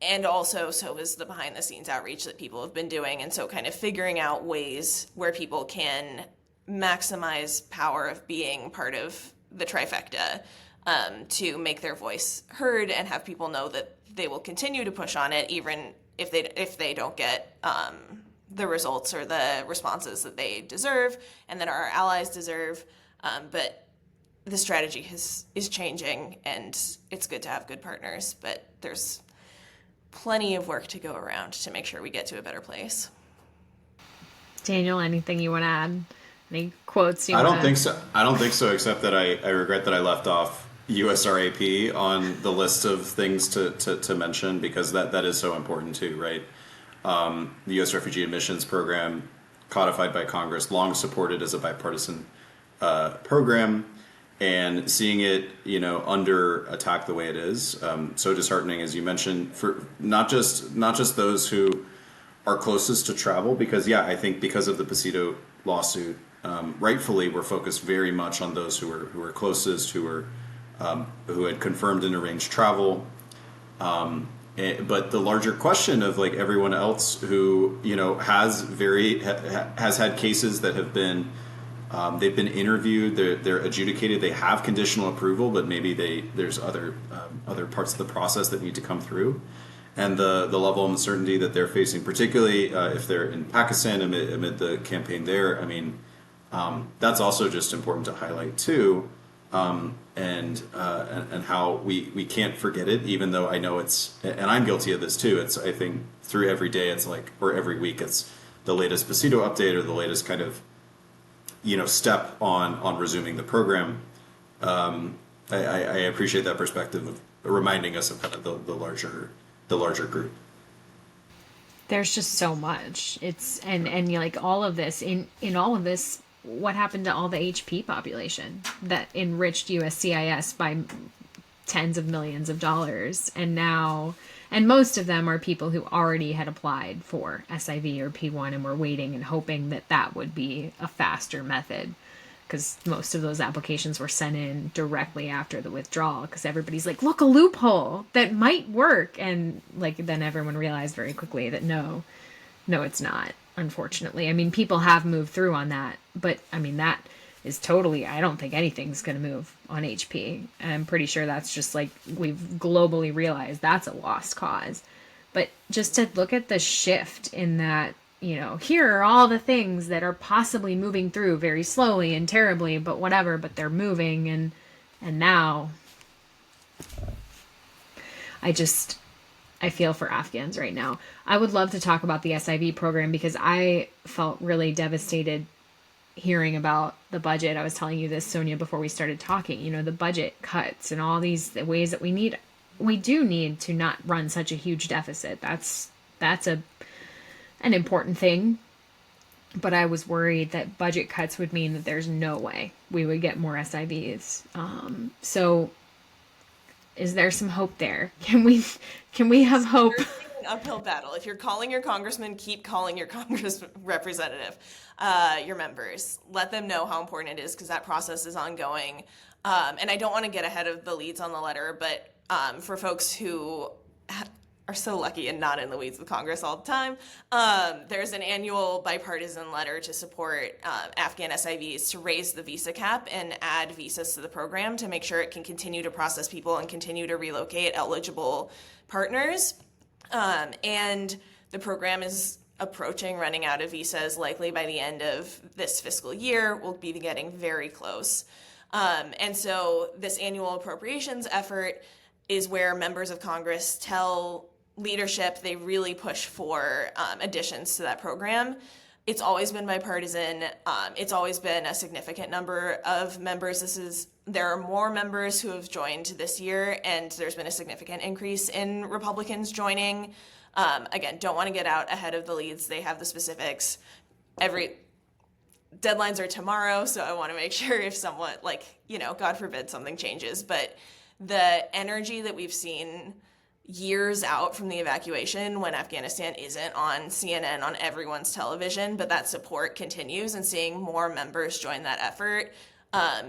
and also so is the behind-the-scenes outreach that people have been doing, and so kind of figuring out ways where people can maximize power of being part of the trifecta, to make their voice heard and have people know that they will continue to push on it, even if they don't get the results or the responses that they deserve and that our allies deserve. But the strategy is changing, and it's good to have good partners, but there's plenty of work to go around to make sure we get to a better place. Daniel, anything you want to add? Any quotes you I don't think so, except that I regret that I left off USRAP on the list of things to mention, because that is so important too, right? The U.S. Refugee Admissions Program, codified by Congress, long supported as a bipartisan program. and seeing it, under attack the way it is, so disheartening, as you mentioned, for not just those who are closest to travel, because I think because of the Pasito lawsuit, rightfully we're focused very much on those who were closest, who had confirmed and arranged travel. But the larger question of like everyone else who has had cases that have been they've been interviewed, they're adjudicated, they have conditional approval, but maybe there's other parts of the process that need to come through, and the level of uncertainty that they're facing, particularly if they're in Pakistan amid the campaign there. I mean, that's also just important to highlight too. And how we can't forget it, even though I know and I'm guilty of this too. It's, I think, through every day, it's like, or every week, it's the latest Pasito update or the latest kind of, step on resuming the program. I appreciate that perspective of reminding us of kind of the larger group. There's just so much. It's and like all of this in all of this. What happened to all the HP population that enriched USCIS by tens of millions of dollars? And now, and most of them are people who already had applied for SIV or P1 and were waiting and hoping that would be a faster method, because most of those applications were sent in directly after the withdrawal, because everybody's like, look, a loophole that might work. And like, then everyone realized very quickly that no, it's not. Unfortunately, I mean, people have moved through on that, but I mean, that is totally, I don't think anything's going to move on HP. And I'm pretty sure that's just like, we've globally realized that's a lost cause. But just to look at the shift in that, here are all the things that are possibly moving through very slowly and terribly, but whatever, but they're moving. And now I feel for Afghans right now. I would love to talk about the SIV program because I felt really devastated hearing about the budget. I was telling you this, Sonia, before we started talking, the budget cuts and all these ways that we do need to not run such a huge deficit. That's an important thing. But I was worried that budget cuts would mean that there's no way we would get more SIVs. So is there some hope there? Can we have hope? An uphill battle. If you're calling your congressman, keep calling your Congress representative, your members. Let them know how important it is, because that process is ongoing. And I don't want to get ahead of the leads on the letter, but for folks who are so lucky and not in the weeds with Congress all the time, there's an annual bipartisan letter to support Afghan SIVs to raise the visa cap and add visas to the program to make sure it can continue to process people and continue to relocate eligible partners. And the program is approaching running out of visas likely by the end of this fiscal year. We'll be getting very close. And so this annual appropriations effort is where members of Congress tell leadership they really push for additions to that program. It's always been bipartisan. It's always been a significant number of members. There are more members who have joined this year, and there's been a significant increase in Republicans joining. Again, don't want to get out ahead of the leads. They have the specifics. Deadlines are tomorrow, so I want to make sure if someone, God forbid something changes, but the energy that we've seen years out from the evacuation, when Afghanistan isn't on CNN on everyone's television, but that support continues, and seeing more members join that effort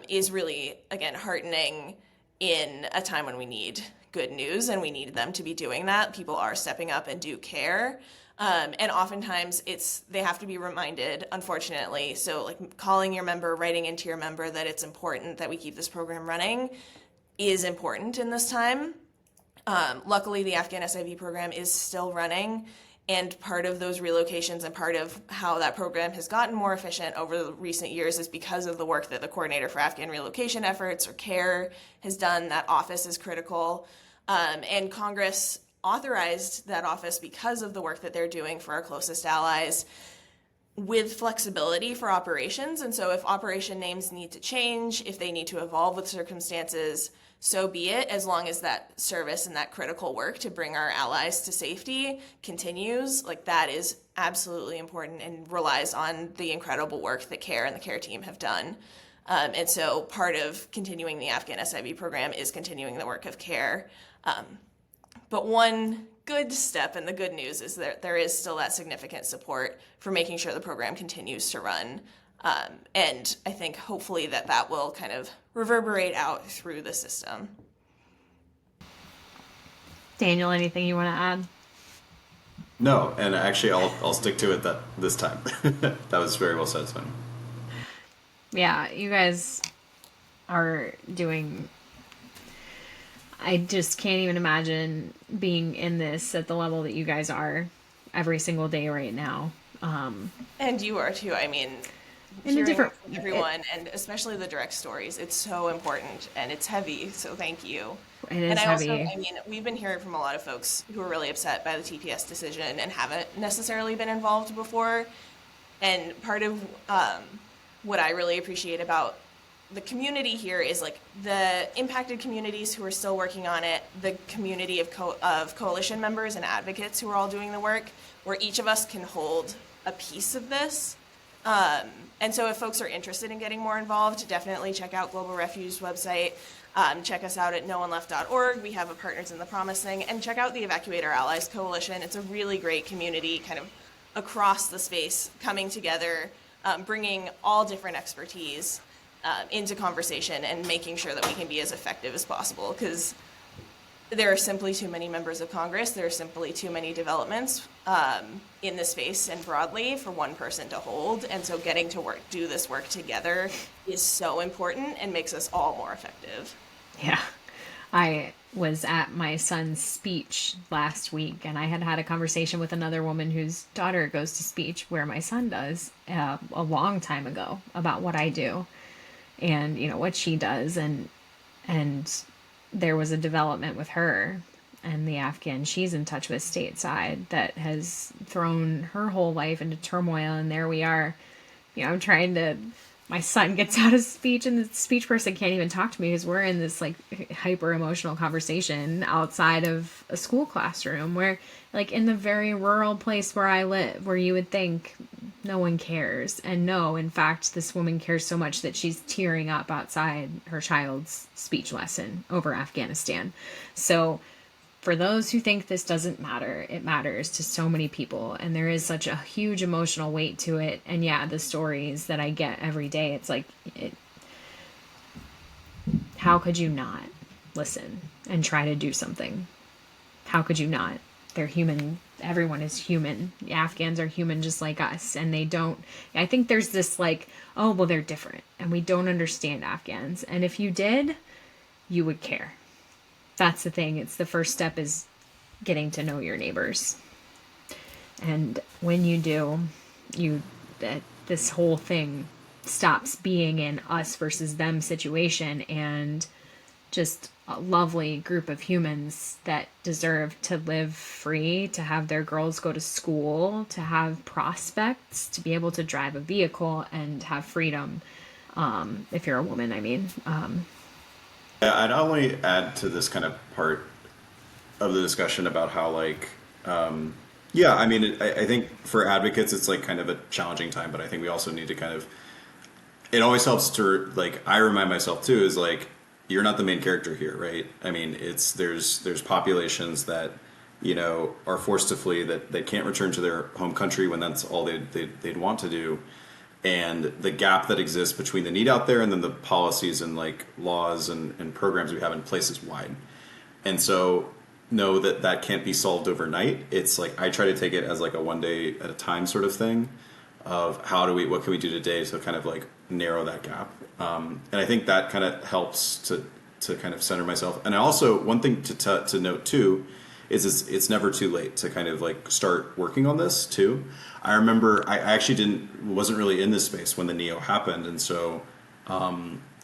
is really, again, heartening in a time when we need good news and we need them to be doing that. People are stepping up and do care. And oftentimes they have to be reminded, unfortunately. So like calling your member, writing into your member that it's important that we keep this program running is important in this time. Luckily, the Afghan SIV program is still running, and part of those relocations and part of how that program has gotten more efficient over the recent years is because of the work that the Coordinator for Afghan Relocation Efforts, or CARE, has done. That office is critical, and Congress authorized that office because of the work that they're doing for our closest allies, with flexibility for operations. And so if operation names need to change, if they need to evolve with circumstances, so be it, as long as that service and that critical work to bring our allies to safety continues. Like, that is absolutely important and relies on the incredible work that CARE and the CARE team have done. And so part of continuing the Afghan SIV program is continuing the work of care. But one good step, and the good news is that there is still that significant support for making sure the program continues to run. And I think hopefully that will kind of reverberate out through the system. Daniel, anything you want to add? No, and actually I'll stick to it this time. That was very well said, Sonia. Yeah, you guys are doing... I just can't even imagine being in this at the level that you guys are every single day right now. And you are too. I mean, hearing from everyone, and especially the direct stories, it's so important and it's heavy. So thank you. It is and I heavy. also, I mean, we've been hearing from a lot of folks who are really upset by the TPS decision and haven't necessarily been involved before. And part of what I really appreciate about the community here is like the impacted communities who are still working on it, the community of coalition members and advocates who are all doing the work, where each of us can hold a piece of this. And so if folks are interested in getting more involved, definitely check out Global Refuge's website. Check us out at nooneleft.org. We have a Partners in the Promise thing. And check out the Evacuate Our Allies Coalition. It's a really great community kind of across the space coming together, bringing all different expertise into conversation and making sure that we can be as effective as possible, because there are simply too many members of Congress. There are simply too many developments in the space and broadly for one person to hold. And so getting to do this work together is so important and makes us all more effective. Yeah. I was at my son's speech last week, and I had a conversation with another woman whose daughter goes to speech where my son does a long time ago about what I do and, you know, what she does. And there was a development with her and the Afghan she's in touch with stateside that has thrown her whole life into turmoil. And there we are, you know, my son gets out of speech and the speech person can't even talk to me because we're in this like hyper emotional conversation outside of a school classroom where, like, in the very rural place where I live, where you would think no one cares. And no, in fact, this woman cares so much that she's tearing up outside her child's speech lesson over Afghanistan. So for those who think this doesn't matter, it matters to so many people. And there is such a huge emotional weight to it. And yeah, the stories that I get every day, it's like, how could you not listen and try to do something? How could you not? They're human. Everyone is human. The Afghans are human just like us. And I think there's this like, oh, well, they're different and we don't understand Afghans. And if you did, you would care. That's the thing. It's the first step is getting to know your neighbors. And when you do, this whole thing stops being an us versus them situation and just a lovely group of humans that deserve to live free, to have their girls go to school, to have prospects, to be able to drive a vehicle and have freedom. If you're a woman, I mean. I'd only add to this kind of part of the discussion about how, like, I mean, I think for advocates, it's like kind of a challenging time, but I think we also need to kind of, it always helps to, like, I remind myself too, is like, you're not the main character here, right? I mean, there's populations that, you know, are forced to flee, that can't return to their home country when that's all they'd want to do. And the gap that exists between the need out there and then the policies and like laws and programs we have in place is wide. And so know that can't be solved overnight. It's like, I try to take it as like a one day at a time sort of thing of what can we do today to kind of like narrow that gap. And I think that kind of helps to kind of center myself. And I also, one thing to note too, is it's never too late to kind of like start working on this too. I remember I actually wasn't really in this space when the NEO happened. And so,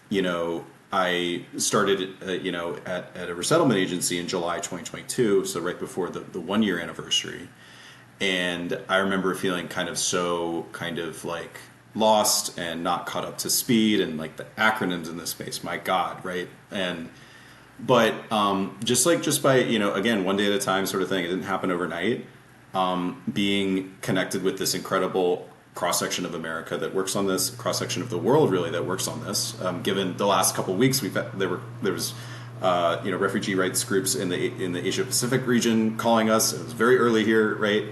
you know, I started, you know, at a resettlement agency in July 2022. So right before the 1 year anniversary. And I remember feeling kind of like lost and not caught up to speed and like the acronyms in this space, my God. Right. But just by, you know, again, one day at a time sort of thing, it didn't happen overnight. Being connected with this incredible cross-section of America that works on this, cross-section of the world really that works on this. Given the last couple of weeks, there was refugee rights groups in the Asia Pacific region calling us. It was very early here, right?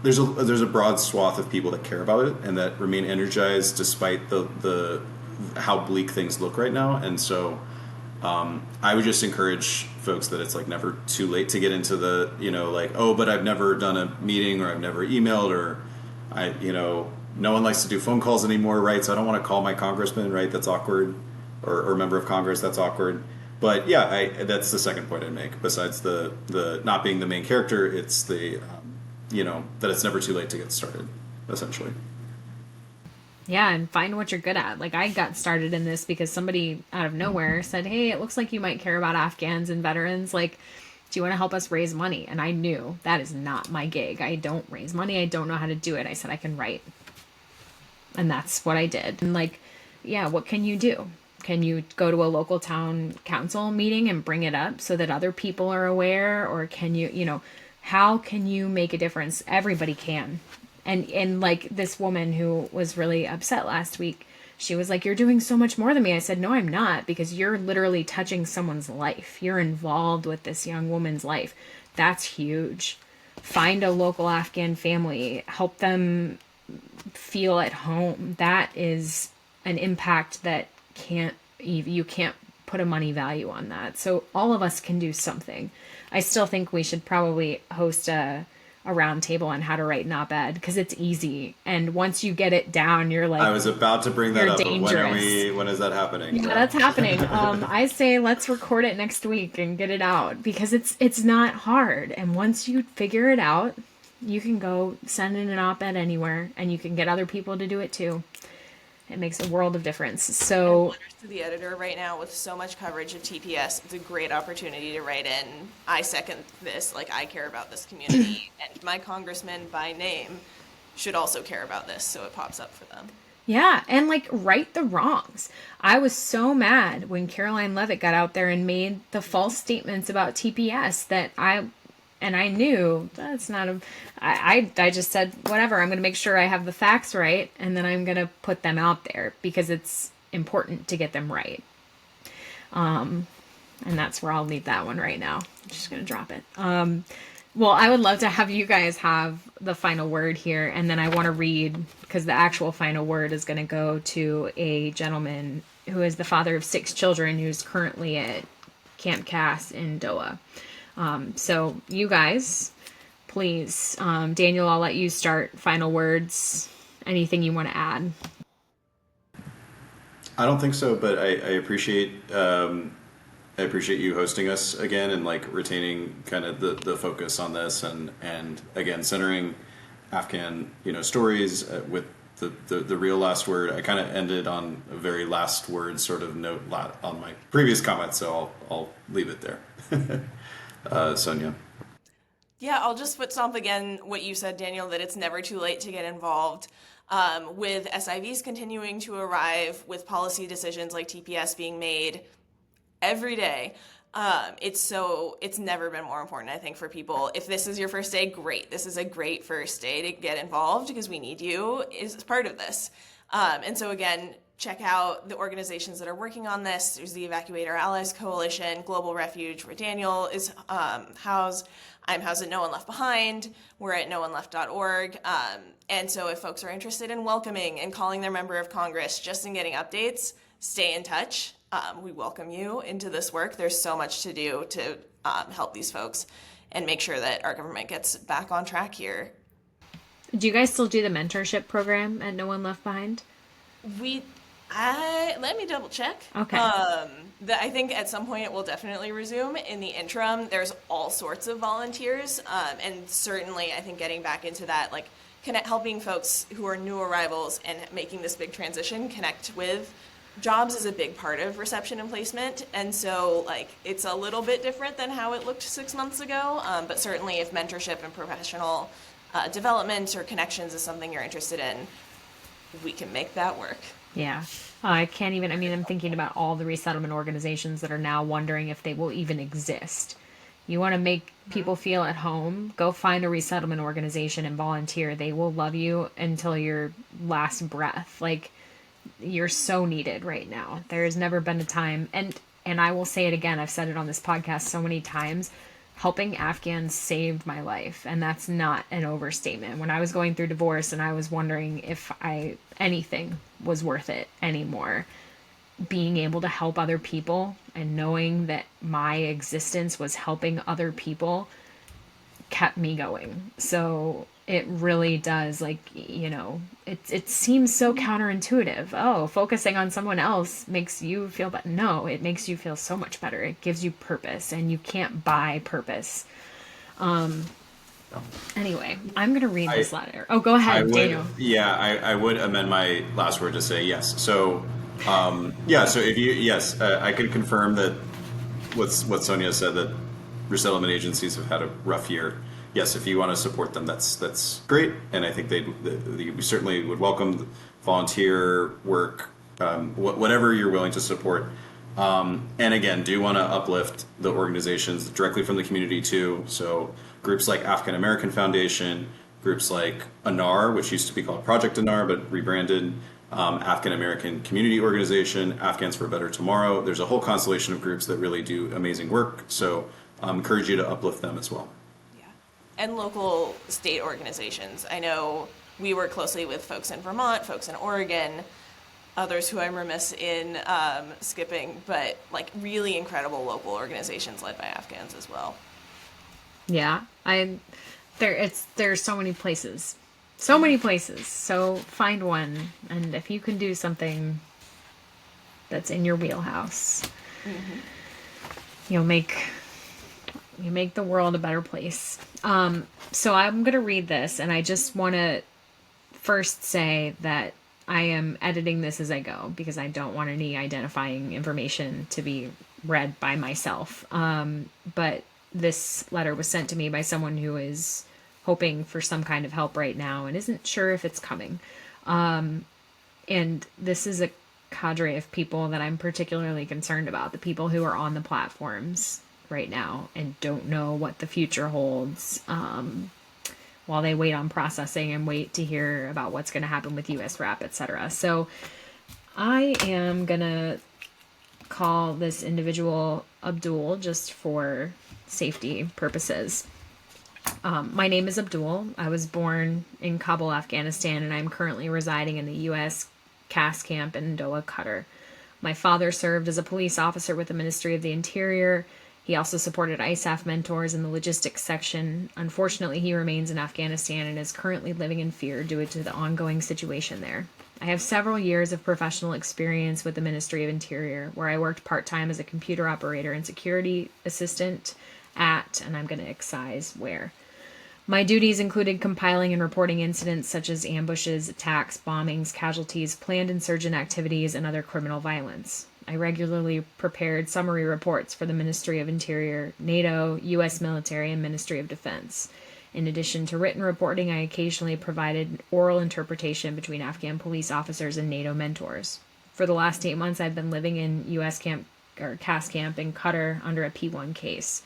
There's a broad swath of people that care about it and that remain energized despite the how bleak things look right now. And so I would just encourage folks that it's like never too late to get into the, but I've never done a meeting or I've never emailed or no one likes to do phone calls anymore, right? So I don't want to call my congressman, right? That's awkward, or member of Congress, that's awkward. But yeah, that's the second point I'd make. Besides the not being the main character, it's the that it's never too late to get started, essentially. Yeah, and find what you're good at. Like, I got started in this because somebody out of nowhere said, hey, it looks like you might care about Afghans and veterans. Like, do you want to help us raise money? And I knew that is not my gig. I don't raise money. I don't know how to do it. I said, I can write. And that's what I did. And like, yeah, what can you do? Can you go to a local town council meeting and bring it up so that other people are aware? Or can you, how can you make a difference? Everybody can. And like this woman who was really upset last week, she was like, you're doing so much more than me. I said, no, I'm not, because you're literally touching someone's life. You're involved with this young woman's life. That's huge. Find a local Afghan family, help them feel at home. That is an impact that you can't put a money value on that. So all of us can do something. I still think we should probably host a round table on how to write an op-ed, because it's easy, and once you get it down, you're like, I was about to bring that up, dangerous. But when is that happening? Yeah, that's happening. I say let's record it next week and get it out, because it's not hard, and once you figure it out, you can go send in an op-ed anywhere, and you can get other people to do it too. It makes a world of difference. So letters to the editor right now, with so much coverage of TPS, it's a great opportunity to write in, I second this, like, I care about this community, and my congressman by name should also care about this, so it pops up for them. yeah, and like, right the wrongs. I was so mad when Caroline Levitt got out there and made the false statements about TPS that I knew that's not I just said, whatever, I'm going to make sure I have the facts right, and then I'm going to put them out there because it's important to get them right. And that's where I'll leave that one right now. I'm just going to drop it. Well, I would love to have you guys have the final word here, and then I want to read, because the actual final word is going to go to a gentleman who is the father of 6 children who's currently at Camp Cass in Doha. So you guys, please, Daniel, I'll let you start. Final words, anything you want to add? I don't think so, but I appreciate you hosting us again and like retaining kind of the focus on this and again centering Afghan stories with the real last word. I kind of ended on a very last word sort of note on my previous comment, so I'll leave it there. Sonia. Yeah, I'll just foot stomp again what you said, Daniel, that it's never too late to get involved. With SIVs continuing to arrive, with policy decisions like TPS being made every day, it's never been more important, I think, for people. If this is your first day, great. This is a great first day to get involved, because we need you as part of this. And so again, check out the organizations that are working on this. There's the Evacuator Allies Coalition, Global Refuge, where Daniel is housed. I'm housed at No One Left Behind. We're at nooneleft.org. And so if folks are interested in welcoming and calling their member of Congress just in getting updates, stay in touch. We welcome you into this work. There's so much to do to help these folks and make sure that our government gets back on track here. Do you guys still do the mentorship program at No One Left Behind? Let me double check. Okay. I think at some point it will definitely resume. In the interim, there's all sorts of volunteers, and certainly I think getting back into that, like helping folks who are new arrivals and making this big transition connect with jobs is a big part of reception and placement. And so like it's a little bit different than how it looked 6 months ago, but certainly if mentorship and professional development or connections is something you're interested in, we can make that work. Yeah. I can't even, I'm thinking about all the resettlement organizations that are now wondering if they will even exist You want to make people feel at home, go find a resettlement organization and volunteer. They will love you until your last breath. Like, you're so needed right now. There's never been a time, and I will say it again, I've said it on this podcast so many times, helping Afghans saved my life, and that's not an overstatement. When I was going through divorce and I was wondering if anything was worth it anymore, being able to help other people and knowing that my existence was helping other people kept me going. So it really does, like, it seems so counterintuitive. Oh, focusing on someone else makes you feel better. No, it makes you feel so much better. It gives you purpose, and you can't buy purpose. Anyway, I'm going to read this letter. Oh, go ahead, Daniel. Yeah, I would amend my last word to say yes. So, so if yes, I can confirm that what Sonia said, that resettlement agencies have had a rough year. Yes, if you want to support them, that's great, and I think we certainly would welcome volunteer work, whatever you're willing to support. And again, do want to uplift the organizations directly from the community too. So groups like Afghan American Foundation, groups like ANAR, which used to be called Project ANAR but rebranded, Afghan American Community Organization, Afghans for a Better Tomorrow. There's a whole constellation of groups that really do amazing work. So I encourage you to uplift them as well. And local state organizations. I know we work closely with folks in Vermont, folks in Oregon, others who I'm remiss in skipping, but like really incredible local organizations led by Afghans as well. Yeah, there's so many places. So find one, and if you can do something that's in your wheelhouse, you'll make the world a better place. So I'm going to read this, and I just want to first say that I am editing this as I go because I don't want any identifying information to be read by myself. But this letter was sent to me by someone who is hoping for some kind of help right now and isn't sure if it's coming. And this is a cadre of people that I'm particularly concerned about, the people who are on the platforms right now and don't know what the future holds, while they wait on processing and wait to hear about what's going to happen with US RAP, etc. So I am going to call this individual Abdul just for safety purposes. My name is Abdul. I was born in Kabul, Afghanistan, and I'm currently residing in the U.S. CAS camp in Doha, Qatar. My father served as a police officer with the Ministry of the Interior. He also supported ISAF mentors in the logistics section. Unfortunately, he remains in Afghanistan and is currently living in fear due to the ongoing situation there. I have several years of professional experience with the Ministry of Interior, where I worked part-time as a computer operator and security assistant at, and I'm going to excise where. My duties included compiling and reporting incidents such as ambushes, attacks, bombings, casualties, planned insurgent activities, and other criminal violence. I regularly prepared summary reports for the Ministry of Interior, NATO, U.S. military, and Ministry of Defense. In addition to written reporting, I occasionally provided oral interpretation between Afghan police officers and NATO mentors. For the last 8 months, I've been living in U.S. camp or CAS camp in Qatar under a P1 case.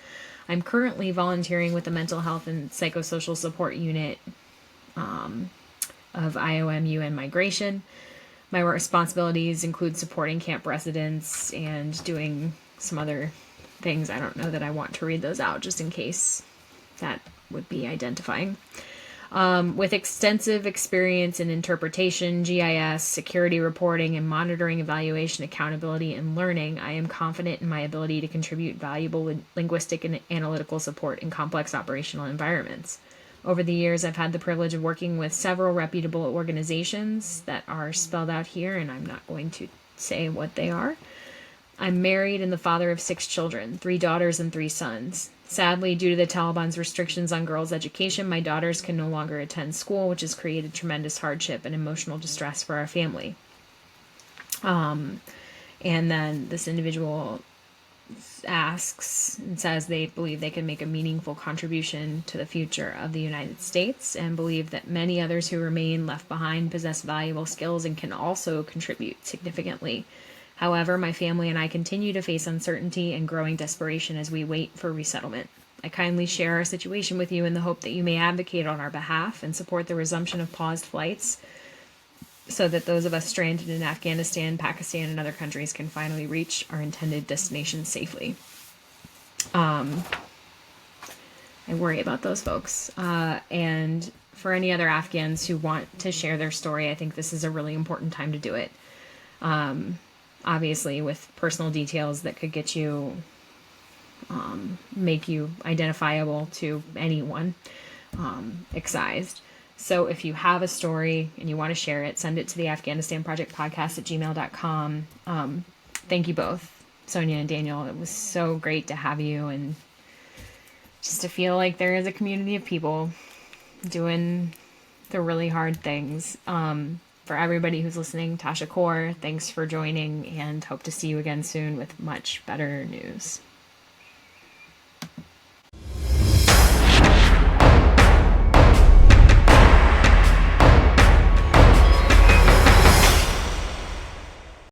I'm currently volunteering with the Mental Health and Psychosocial Support Unit of IOM UN Migration. My responsibilities include supporting camp residents and doing some other things. I don't know that I want to read those out just in case that would be identifying. With extensive experience in interpretation, GIS, security reporting, and monitoring, evaluation, accountability, and learning, I am confident in my ability to contribute valuable linguistic and analytical support in complex operational environments. Over the years, I've had the privilege of working with several reputable organizations that are spelled out here, and I'm not going to say what they are. I'm married and the father of 6 children, 3 daughters and 3 sons. Sadly, due to the Taliban's restrictions on girls' education, my daughters can no longer attend school, which has created tremendous hardship and emotional distress for our family. And then this individual asks and says they believe they can make a meaningful contribution to the future of the United States and believe that many others who remain left behind possess valuable skills and can also contribute significantly. However, my family and I continue to face uncertainty and growing desperation as we wait for resettlement. I kindly share our situation with you in the hope that you may advocate on our behalf and support the resumption of paused flights so that those of us stranded in Afghanistan, Pakistan, and other countries can finally reach our intended destination safely. I worry about those folks. And for any other Afghans who want to share their story, I think this is a really important time to do it. Obviously, with personal details that could get you, make you identifiable to anyone, excised. So if you have a story and you want to share it, send it to the Afghanistan Project podcast at gmail.com. Thank you both, Sonia and Daniel. It was so great to have you, and just to feel like there is a community of people doing the really hard things. For everybody who's listening, Tasha Kaur, thanks for joining, and hope to see you again soon with much better news.